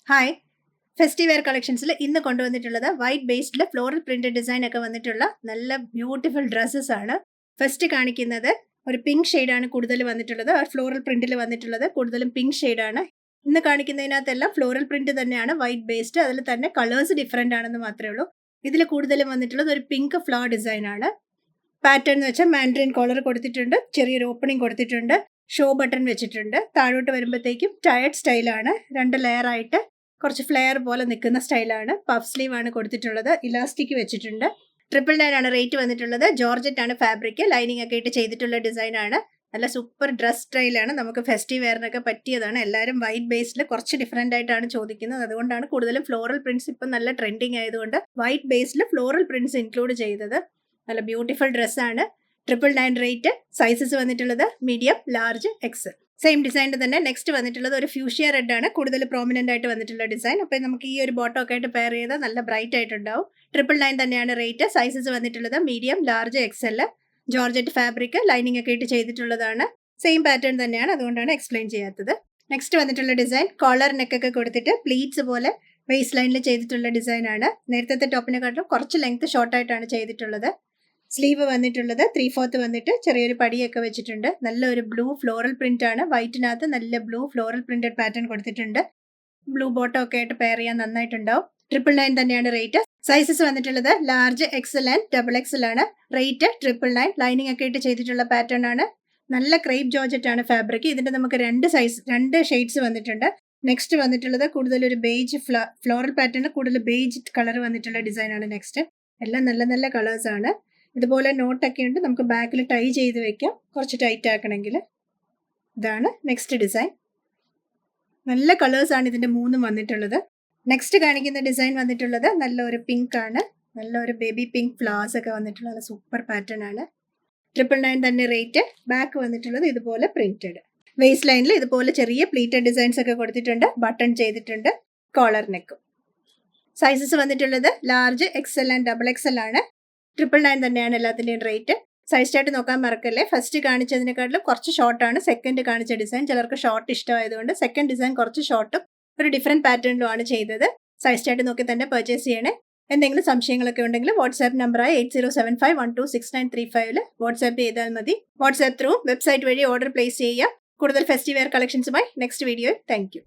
Hi, ഫെസ്റ്റിവെയർ കളക്ഷൻസിൽ ഇന്ന് കൊണ്ടുവന്നിട്ടുള്ളത് white ബേസ്ഡിൽ floral printed design ഒക്കെ വന്നിട്ടുള്ള നല്ല ബ്യൂട്ടിഫുൾ ഡ്രസ്സസ് ആണ്. ഫസ്റ്റ് കാണിക്കുന്നത് ഒരു പിങ്ക് ഷെയ്ഡാണ് കൂടുതൽ വന്നിട്ടുള്ളത്. ഫ്ലോറൽ പ്രിന്റിൽ വന്നിട്ടുള്ളത് കൂടുതലും പിങ്ക് ഷെയ്ഡാണ്. ഇന്ന് കാണിക്കുന്നതിനകത്തെല്ലാം ഫ്ലോറൽ പ്രിന്റ് തന്നെയാണ് വൈറ്റ് ബേസ്ഡ്. അതിൽ തന്നെ കളേഴ്സ് ഡിഫറെന്റ് ആണെന്ന് മാത്രമേ ഉള്ളൂ. ഇതിൽ കൂടുതലും വന്നിട്ടുള്ളത് ഒരു പിങ്ക് ഫ്ലവർ ഡിസൈൻ ആണ്. പാറ്റേൺ എന്ന് വെച്ചാൽ മാൻഡ്രിൻ കോളർ കൊടുത്തിട്ടുണ്ട്, ചെറിയൊരു ഓപ്പണിംഗ് കൊടുത്തിട്ടുണ്ട്, ഷോ ബട്ടൺ വെച്ചിട്ടുണ്ട്. താഴോട്ട് വരുമ്പോഴത്തേക്കും ടയർഡ് സ്റ്റൈലാണ്, 2 ലെയർ ആയിട്ട് കുറച്ച് ഫ്ലെയർ പോലെ നിൽക്കുന്ന സ്റ്റൈലാണ്. പഫ് സ്ലീവ് ആണ് കൊടുത്തിട്ടുള്ളത്, ഇലാസ്റ്റിക് വെച്ചിട്ടുണ്ട്. 999 ആണ് റേറ്റ് വന്നിട്ടുള്ളത്. ജോർജറ്റ് ആണ് ഫാബ്രിക്, ലൈനിങ് ഒക്കെ ഇട്ട് ചെയ്തിട്ടുള്ള ഡിസൈൻ ആണ്. നല്ല സൂപ്പർ ഡ്രസ് സ്റ്റൈലാണ്, നമുക്ക് ഫെസ്റ്റീവ് വെയറിനൊക്കെ പറ്റിയതാണ്. എല്ലാവരും വൈറ്റ് ബേസിൽ കുറച്ച് ഡിഫറെന്റ് ആയിട്ടാണ് ചോദിക്കുന്നത്, അതുകൊണ്ടാണ് കൂടുതലും ഫ്ലോറൽ പ്രിന്റ്സ് ഇപ്പം നല്ല ട്രെൻഡിങ് ആയതുകൊണ്ട് വൈറ്റ് ബേസിൽ ഫ്ലോറൽ പ്രിന്റ്സ് ഇൻക്ലൂഡ് ചെയ്തത്. നല്ല ബ്യൂട്ടിഫുൾ ഡ്രസ്സാണ്. 999 റേറ്റ്. സൈസസ് വന്നിട്ടുള്ളത് മീഡിയം, ലാർജ്, എക്സ്. സെയിം ഡിസൈനിൽ തന്നെ നെക്സ്റ്റ് വന്നിട്ടുള്ളത് ഒരു ഫ്യൂഷ്യ റെഡ് ആണ്, കൂടുതൽ പ്രോമിനന്റ് ആയിട്ട് വന്നിട്ടുള്ള ഡിസൈൻ. അപ്പോൾ നമുക്ക് ഈ ഒരു ബോട്ടോ ഒക്കെ ആയിട്ട് പെയർ ചെയ്താൽ നല്ല ബ്രൈറ്റ് ആയിട്ടുണ്ടാവും. 999 തന്നെയാണ് റേറ്റ്. സൈസസ് വന്നിട്ടുള്ളത് medium, large, XL. Georgette fabric, lining ഒക്കെ ഇട്ട് ചെയ്തിട്ടുള്ളതാണ്. സെയിം പാറ്റേൺ തന്നെയാണ്, അതുകൊണ്ടാണ് എക്സ്പ്ലെയിൻ ചെയ്യാത്തത്. നെക്സ്റ്റ് വന്നിട്ടുള്ള ഡിസൈൻ കോളർ നെക്കൊക്കെ കൊടുത്തിട്ട് പ്ലീറ്റ്സ് പോലെ വേസ്റ്റ് ലൈനിൽ ചെയ്തിട്ടുള്ള ഡിസൈൻ ആണ്. നേരത്തെ ടോപ്പിനെക്കാട്ടും കുറച്ച് ലെങ്ത് ഷോർട്ടായിട്ടാണ് ചെയ്തിട്ടുള്ളത്. സ്ലീവ് വന്നിട്ടുള്ളത് 3/4 വന്നിട്ട് ചെറിയൊരു പടിയൊക്കെ വെച്ചിട്ടുണ്ട്. നല്ലൊരു ബ്ലൂ ഫ്ലോറൽ പ്രിന്റ് ആണ്. വൈറ്റിനകത്ത് നല്ല ബ്ലൂ ഫ്ലോറൽ പ്രിന്റഡ് പാറ്റേൺ കൊടുത്തിട്ടുണ്ട്. ബ്ലൂ ബോട്ടം ഒക്കെ ആയിട്ട് പെയർ ചെയ്യാൻ നന്നായിട്ടുണ്ടാവും. 999 തന്നെയാണ് റേറ്റ്. സൈസസ് വന്നിട്ടുള്ളത് large, Excel and double XL ആണ്. റേറ്റ് 999. ലൈനിങ് ഒക്കെ ഇട്ട് ചെയ്തിട്ടുള്ള പാറ്റേൺ ആണ്. നല്ല ക്രേപ്പ് ജോർജറ്റ് ആണ് ഫാബ്രിക്. ഇതിന്റെ നമുക്ക് 2 ഷെയ്ഡ്സ് വന്നിട്ടുണ്ട്. നെക്സ്റ്റ് വന്നിട്ടുള്ളത് കൂടുതലൊരു ബേജ് ഫ്ലോറൽ പാറ്റേൺ, കൂടുതൽ ബേജ് കളർ വന്നിട്ടുള്ള ഡിസൈൻ ആണ് നെക്സ്റ്റ്. എല്ലാം നല്ല നല്ല കളേഴ്സ് ആണ്. ഇതുപോലെ നോട്ടൊക്കെ ഉണ്ട്, നമുക്ക് ബാക്കിൽ ടൈ ചെയ്ത് വെക്കാം കുറച്ച് ടൈറ്റ് ആക്കണമെങ്കിൽ. ഇതാണ് നെക്സ്റ്റ് ഡിസൈൻ. നല്ല കളേഴ്സാണ് ഇതിൻ്റെ 3 വന്നിട്ടുള്ളത്. നെക്സ്റ്റ് കാണിക്കുന്ന ഡിസൈൻ വന്നിട്ടുള്ളത് നല്ലൊരു പിങ്ക് ആണ്. നല്ലൊരു ബേബി പിങ്ക് ഫ്ലവേഴ്സ് ഒക്കെ വന്നിട്ടുള്ള സൂപ്പർ പാറ്റേൺ ആണ്. 999 തന്നെ റേറ്റ്. ബാക്ക് വന്നിട്ടുള്ളത് ഇതുപോലെ പ്രിന്റഡ്. വേസ്റ്റ് ലൈനിൽ ഇതുപോലെ ചെറിയ പ്ലീറ്റഡ് ഡിസൈൻസ് ഒക്കെ കൊടുത്തിട്ടുണ്ട്, ബട്ടൺ ചെയ്തിട്ടുണ്ട്, കോളർ നെക്കും. സൈസസ് വന്നിട്ടുള്ളത് large, Excel and double XL ആണ്. 999 തന്നെയാണ് എല്ലാത്തിൻ്റെയും റേറ്റ്. സൈസ് ചാർട്ട് നോക്കാൻ മറക്കല്ലേ. ഫസ്റ്റ് കാണിച്ചതിനെക്കാട്ടിലും കുറച്ച് ഷോർട്ടാണ് സെക്കൻഡ് കാണിച്ച ഡിസൈൻ. ചിലർക്ക് ഷോർട്ട് ഇഷ്ടമായതുകൊണ്ട് സെക്കൻഡ് ഡിസൈൻ കുറച്ച് ഷോർട്ടും ഒരു ഡിഫറെൻറ്റ് പാറ്റേണിലുമാണ് ചെയ്തത്. സൈസ് ചാർട്ട് നോക്കി തന്നെ പർച്ചേസ് ചെയ്യണേ. എന്തെങ്കിലും സംശയങ്ങളൊക്കെ ഉണ്ടെങ്കിൽ വാട്സാപ്പ് നമ്പറായ 8075126935 വാട്സാപ്പ് ചെയ്താൽ മതി. വാട്സാപ്പ് ത്രൂ വെബ്സൈറ്റ് വഴി ഓർഡർ പ്ലേസ് ചെയ്യുക. കൂടുതൽ ഫെസ്റ്റിവെയർ കളക്ഷൻസുമായി നെക്സ്റ്റ് വീഡിയോയിൽ. Thank you.